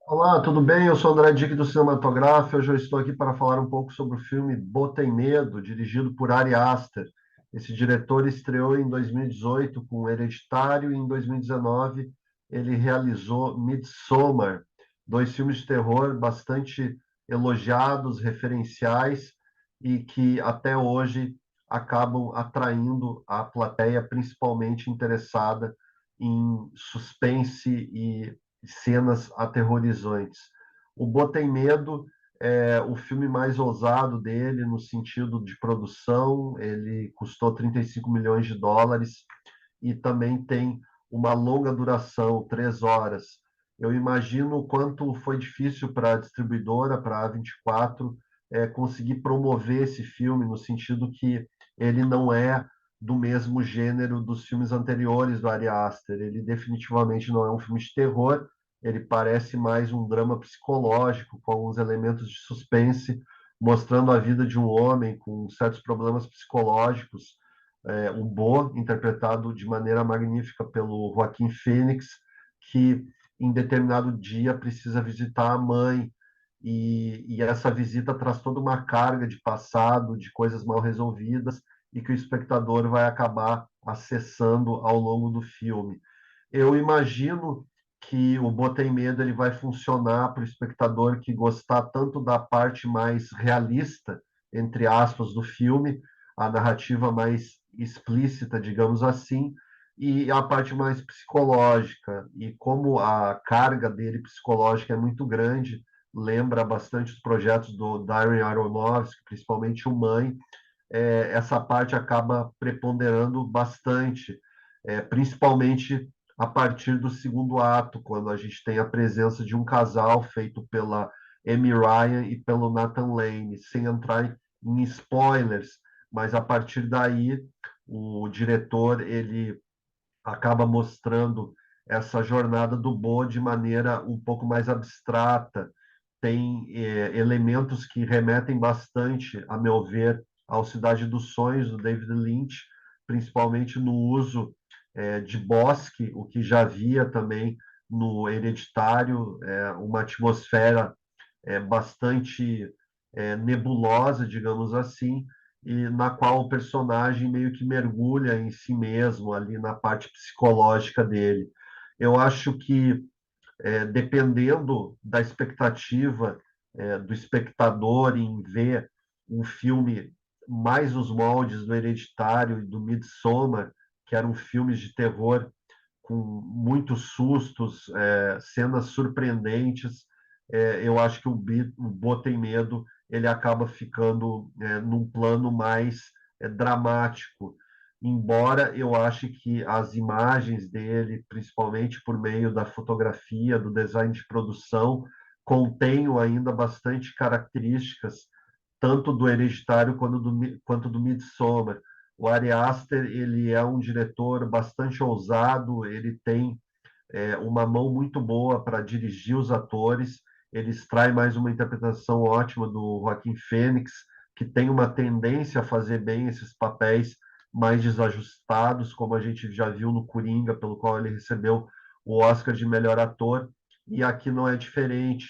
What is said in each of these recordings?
Olá, tudo bem? Eu sou André Dick do Cinematográfico. Hoje eu estou aqui para falar um pouco sobre o filme Botem Medo, dirigido por Ari Aster. Esse diretor estreou em 2018 com Hereditário e em 2019 ele realizou Midsommar, dois filmes de terror bastante elogiados, referenciais e que até hoje acabam atraindo a plateia principalmente interessada em suspense e cenas aterrorizantes. O Botem Medo é o filme mais ousado dele no sentido de produção, ele custou 35 milhões de dólares e também tem uma longa duração, 3 horas. Eu imagino o quanto foi difícil para a distribuidora, para a A24, conseguir promover esse filme, no sentido que ele não é do mesmo gênero dos filmes anteriores do Ari Aster. Ele definitivamente não é um filme de terror, ele parece mais um drama psicológico, com alguns elementos de suspense, mostrando a vida de um homem com certos problemas psicológicos. O Bo, interpretado de maneira magnífica pelo Joaquim Fênix, que em determinado dia precisa visitar a mãe, e essa visita traz toda uma carga de passado, de coisas mal resolvidas, e que o espectador vai acabar acessando ao longo do filme. Eu imagino que o Botem Medo ele vai funcionar para o espectador que gostar tanto da parte mais realista, entre aspas, do filme, a narrativa mais explícita, digamos assim, e a parte mais psicológica. E como a carga dele psicológica é muito grande, lembra bastante os projetos do Darren Aronofsky, principalmente o Mãe, essa parte acaba preponderando bastante, principalmente a partir do segundo ato, quando a gente tem a presença de um casal feito pela Amy Ryan e pelo Nathan Lane, sem entrar em spoilers, mas a partir daí o diretor ele acaba mostrando essa jornada do Bo de maneira um pouco mais abstrata, tem elementos que remetem bastante, a meu ver, ao Cidade dos Sonhos, do David Lynch, principalmente no uso de bosque, o que já havia também no Hereditário, uma atmosfera bastante nebulosa, digamos assim, e na qual o personagem meio que mergulha em si mesmo, ali na parte psicológica dele. Eu acho que dependendo da expectativa do espectador em ver um filme mais os moldes do Hereditário e do Midsommar, que eram filmes de terror com muitos sustos, cenas surpreendentes, eu acho que o Bo Tem Medo ele acaba ficando num plano mais dramático, embora eu ache que as imagens dele, principalmente por meio da fotografia, do design de produção, contenham ainda bastante características tanto do Hereditário quanto do Midsommar. O Ari Aster ele é um diretor bastante ousado, ele tem uma mão muito boa para dirigir os atores, ele extrai mais uma interpretação ótima do Joaquim Fênix, que tem uma tendência a fazer bem esses papéis mais desajustados, como a gente já viu no Coringa, pelo qual ele recebeu o Oscar de melhor ator, e aqui não é diferente.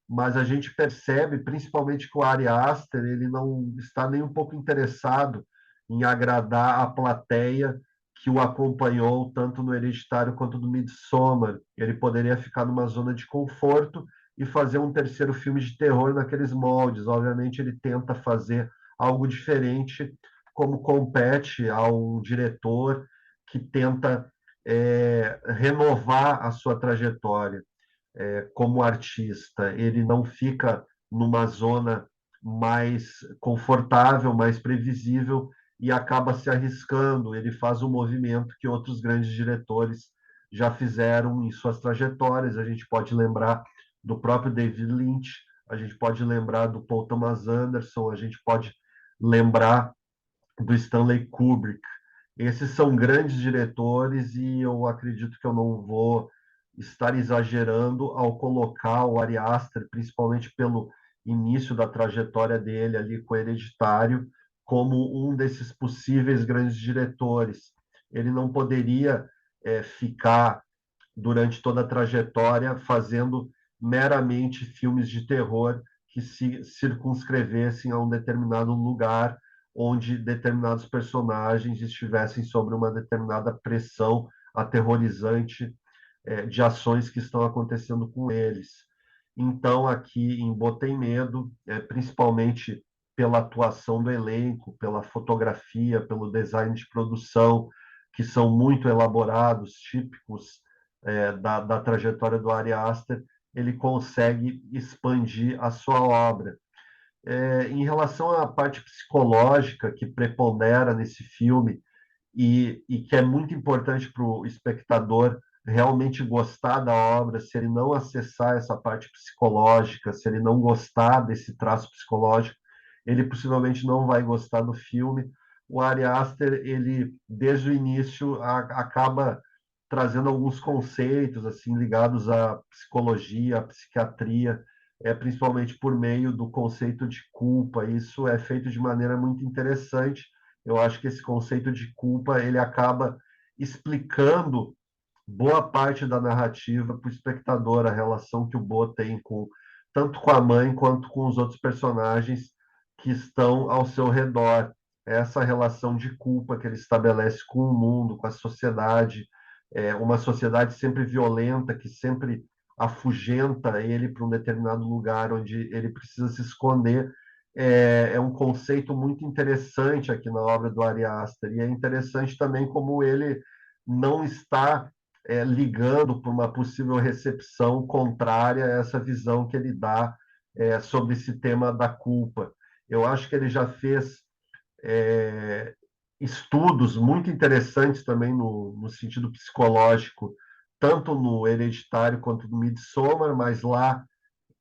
Mas a gente percebe, principalmente que o Ari Aster, ele não está nem um pouco interessado em agradar a plateia que o acompanhou tanto no Hereditário quanto no Midsommar. Ele poderia ficar numa zona de conforto e fazer um terceiro filme de terror naqueles moldes. Obviamente, ele tenta fazer algo diferente, como compete a um diretor que tenta renovar a sua trajetória como artista. Ele não fica numa zona mais confortável, mais previsível e acaba se arriscando. Ele faz um movimento que outros grandes diretores já fizeram em suas trajetórias. A gente pode lembrar do próprio David Lynch, a gente pode lembrar do Paul Thomas Anderson, a gente pode lembrar do Stanley Kubrick. Esses são grandes diretores e eu acredito que eu não vou estar exagerando ao colocar o Ari Aster, principalmente pelo início da trajetória dele ali com o Hereditário, como um desses possíveis grandes diretores. Ele não poderia ficar durante toda a trajetória fazendo meramente filmes de terror que se circunscrevessem a um determinado lugar onde determinados personagens estivessem sob uma determinada pressão aterrorizante de ações que estão acontecendo com eles. Então, aqui em Botem Medo, principalmente pela atuação do elenco, pela fotografia, pelo design de produção, que são muito elaborados, típicos da trajetória do Ari Aster, ele consegue expandir a sua obra. Em relação à parte psicológica que prepondera nesse filme e que é muito importante para o espectador realmente gostar da obra, se ele não acessar essa parte psicológica, se ele não gostar desse traço psicológico, ele possivelmente não vai gostar do filme. O Ari Aster, ele desde o início acaba trazendo alguns conceitos assim ligados à psicologia, à psiquiatria, principalmente por meio do conceito de culpa. Isso é feito de maneira muito interessante. Eu acho que esse conceito de culpa ele acaba explicando boa parte da narrativa para o espectador, a relação que o Bo tem com tanto com a mãe quanto com os outros personagens que estão ao seu redor. Essa relação de culpa que ele estabelece com o mundo, com a sociedade, uma sociedade sempre violenta, que sempre afugenta ele para um determinado lugar onde ele precisa se esconder. É um conceito muito interessante aqui na obra do Ari Aster, e é interessante também como ele não está ligando para uma possível recepção contrária a essa visão que ele dá sobre esse tema da culpa. Eu acho que ele já fez é, estudos muito interessantes também no sentido psicológico, tanto no Hereditário quanto no Midsommar, mas lá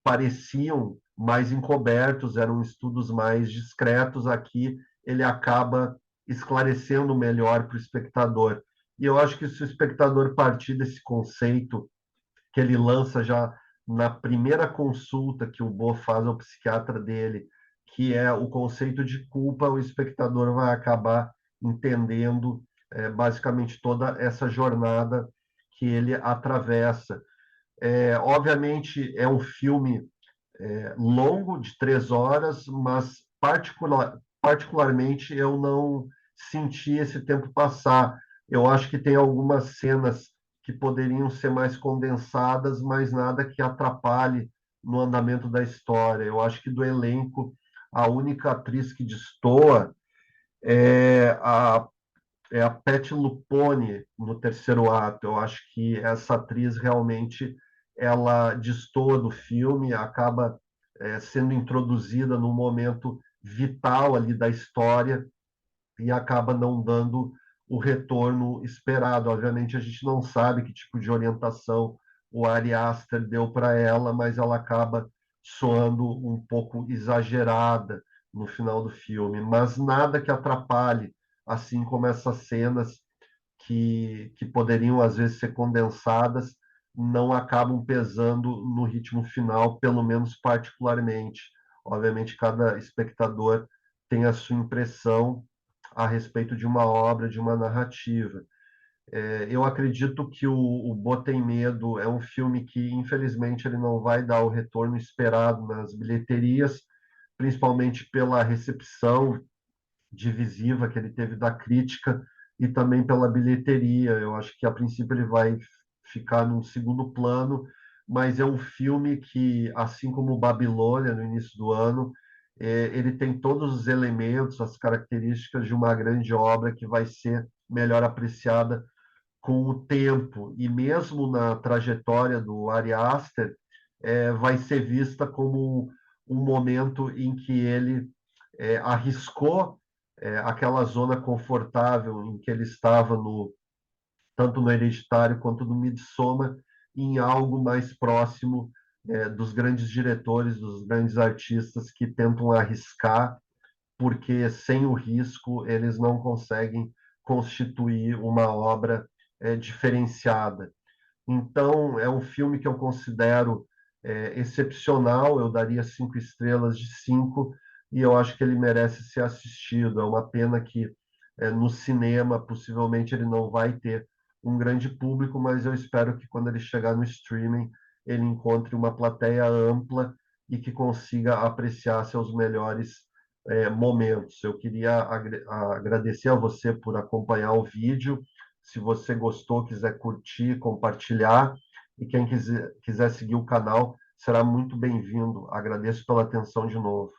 pareciam mais encobertos, eram estudos mais discretos. Aqui ele acaba esclarecendo melhor para o espectador. E eu acho que se o espectador partir desse conceito que ele lança já na primeira consulta que o Bo faz ao psiquiatra dele, que é o conceito de culpa, o espectador vai acabar entendendo basicamente toda essa jornada que ele atravessa. Obviamente é um filme longo, de 3 horas, mas particularmente eu não senti esse tempo passar. Eu acho que tem algumas cenas que poderiam ser mais condensadas, mas nada que atrapalhe no andamento da história. Eu acho que do elenco, a única atriz que destoa é a, é a Patti Lupone no terceiro ato. Eu acho que essa atriz realmente ela destoa do filme, acaba sendo introduzida num momento vital ali da história e acaba não dando o retorno esperado. Obviamente, a gente não sabe que tipo de orientação o Ari Aster deu para ela, mas ela acaba soando um pouco exagerada no final do filme, mas nada que atrapalhe, assim como essas cenas que poderiam às vezes ser condensadas, não acabam pesando no ritmo final, pelo menos particularmente. Obviamente, cada espectador tem a sua impressão a respeito de uma obra, de uma narrativa. Eu acredito que o Botem Medo é um filme que, infelizmente, ele não vai dar o retorno esperado nas bilheterias, principalmente pela recepção divisiva que ele teve da crítica e também pela bilheteria. Eu acho que, a princípio, ele vai ficar num segundo plano, mas é um filme que, assim como Babilônia, no início do ano, ele tem todos os elementos, as características de uma grande obra que vai ser melhor apreciada com o tempo. E mesmo na trajetória do Ari Aster, vai ser vista como um momento em que ele arriscou aquela zona confortável em que ele estava tanto no Hereditário quanto no Midsommar, em algo mais próximo dos grandes diretores, dos grandes artistas que tentam arriscar, porque sem o risco eles não conseguem constituir uma obra diferenciada. Então, é um filme que eu considero excepcional, eu daria 5 estrelas de 5, e eu acho que ele merece ser assistido. É uma pena que no cinema, possivelmente, ele não vai ter um grande público, mas eu espero que quando ele chegar no streaming, ele encontre uma plateia ampla e que consiga apreciar seus melhores momentos. Eu queria agradecer a você por acompanhar o vídeo. Se você gostou, quiser curtir, compartilhar, e quem quiser seguir o canal, será muito bem-vindo. Agradeço pela atenção de novo.